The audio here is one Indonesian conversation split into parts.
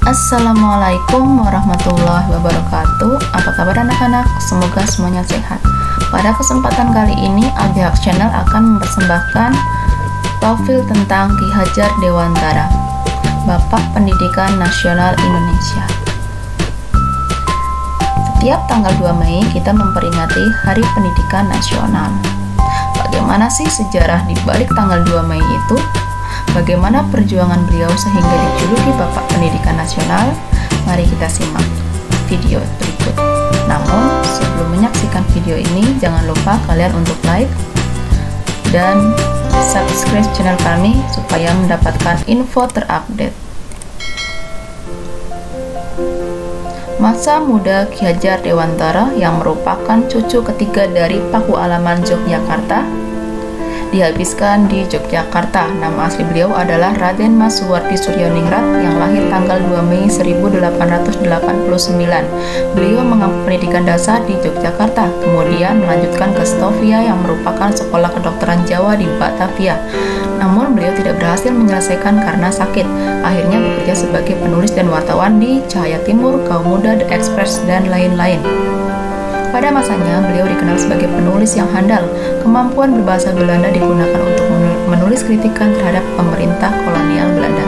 Assalamualaikum warahmatullahi wabarakatuh. Apa kabar anak-anak? Semoga semuanya sehat. Pada kesempatan kali ini, Al-Bihaq Channel akan mempersembahkan profil tentang Ki Hajar Dewantara, Bapak Pendidikan Nasional Indonesia. Setiap tanggal 2 Mei kita memperingati Hari Pendidikan Nasional. Bagaimana sih sejarah di balik tanggal 2 Mei itu? Bagaimana perjuangan beliau sehingga dijuluki Bapak Pendidikan Nasional? Mari kita simak video berikut. Namun, sebelum menyaksikan video ini, jangan lupa kalian untuk like dan subscribe channel kami supaya mendapatkan info terupdate. Masa muda Ki Hajar Dewantara yang merupakan cucu ketiga dari Paku Alaman Yogyakarta dihabiskan di Yogyakarta. Nama asli beliau adalah Raden Mas Suwardi Suryaningrat yang lahir tanggal 2 Mei 1889. Beliau mengambil pendidikan dasar di Yogyakarta, kemudian melanjutkan ke Stovia yang merupakan sekolah kedokteran Jawa di Batavia. Namun beliau tidak berhasil menyelesaikan karena sakit. Akhirnya bekerja sebagai penulis dan wartawan di Cahaya Timur, Kaum Muda, The Express, dan lain-lain. Pada masanya, beliau dikenal sebagai penulis yang handal. Kemampuan berbahasa Belanda digunakan untuk menulis kritikan terhadap pemerintah kolonial Belanda.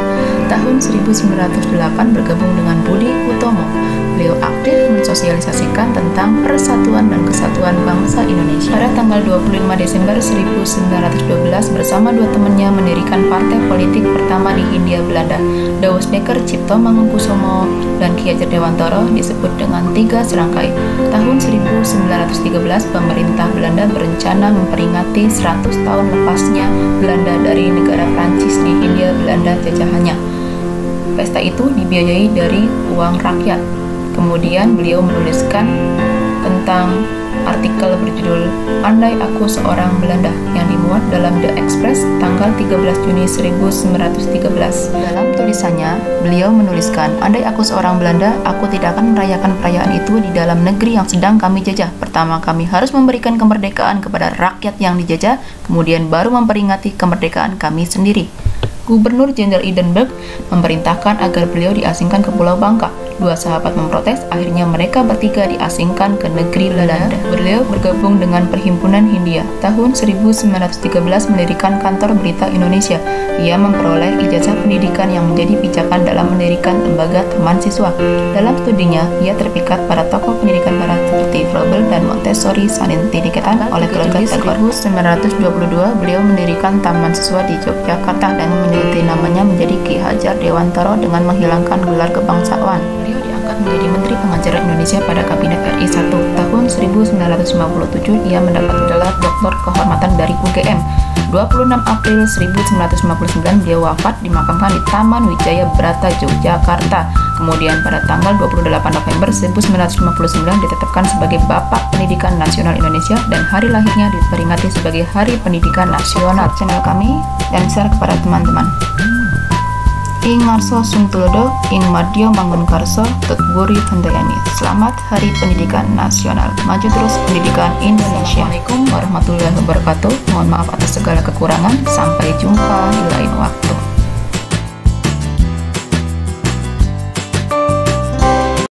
Tahun 1908 bergabung dengan Budi Utomo. Beliau aktif mensosialisasikan tentang persatuan dan kesatuan bangsa Indonesia. Pada tanggal 25 Desember 1912 bersama dua temannya mendirikan partai politik pertama di Hindia Belanda. Douwesdekker, Cipto Mangunkusumo, dan Ki Hajar Dewantara disebut dengan tiga serangkai. Tahun 1913 pemerintah Belanda berencana memperingati 100 tahun lepasnya Belanda dari negara Prancis di Hindia Belanda jajahannya. Pesta itu dibiayai dari uang rakyat. Kemudian beliau menuliskan tentang artikel berjudul Andai Aku Seorang Belanda yang dimuat dalam The Express tanggal 13 Juni 1913. Dalam tulisannya, beliau menuliskan, "Andai aku seorang Belanda, aku tidak akan merayakan perayaan itu di dalam negeri yang sedang kami jajah. Pertama, kami harus memberikan kemerdekaan kepada rakyat yang dijajah, kemudian baru memperingati kemerdekaan kami sendiri." Gubernur Jenderal Hindenburg memerintahkan agar beliau diasingkan ke Pulau Bangka. Dua sahabat memprotes, akhirnya mereka bertiga diasingkan ke negeri Belanda. Beliau bergabung dengan Perhimpunan Hindia. Tahun 1913 mendirikan kantor Berita Indonesia. Ia memperoleh ijazah pendidikan yang menjadi pijakan dalam mendirikan lembaga teman siswa. Dalam studinya, ia terpikat pada tokoh pendidikan barat seperti Froebel dan Montessori saling didiketkan oleh keluarga Tagore. 1922, beliau mendirikan taman siswa di Yogyakarta dan mengganti namanya menjadi Ki Hajar Dewantara dengan menghilangkan gelar kebangsaan. Beliau diangkat menjadi Menteri Pengajaran Indonesia pada Kabinet RI 1. Tahun 1957, ia mendapat gelar Doktor Kehormatan dari UGM. 26 April 1959, beliau wafat dimakamkan di Taman Wijaya Brata, Yogyakarta. Kemudian pada tanggal 28 November 1959 ditetapkan sebagai Bapak Pendidikan Nasional Indonesia dan hari lahirnya diperingati sebagai Hari Pendidikan Nasional. Channel kami dan share kepada teman-teman. Ing Ngarso Sungtulodo, Ing Madyo Mangunkarso, Tutburi Handayani. Selamat Hari Pendidikan Nasional. Maju terus pendidikan Indonesia. Assalamualaikum warahmatullahi wabarakatuh. Mohon maaf atas segala kekurangan. Sampai jumpa di lain waktu.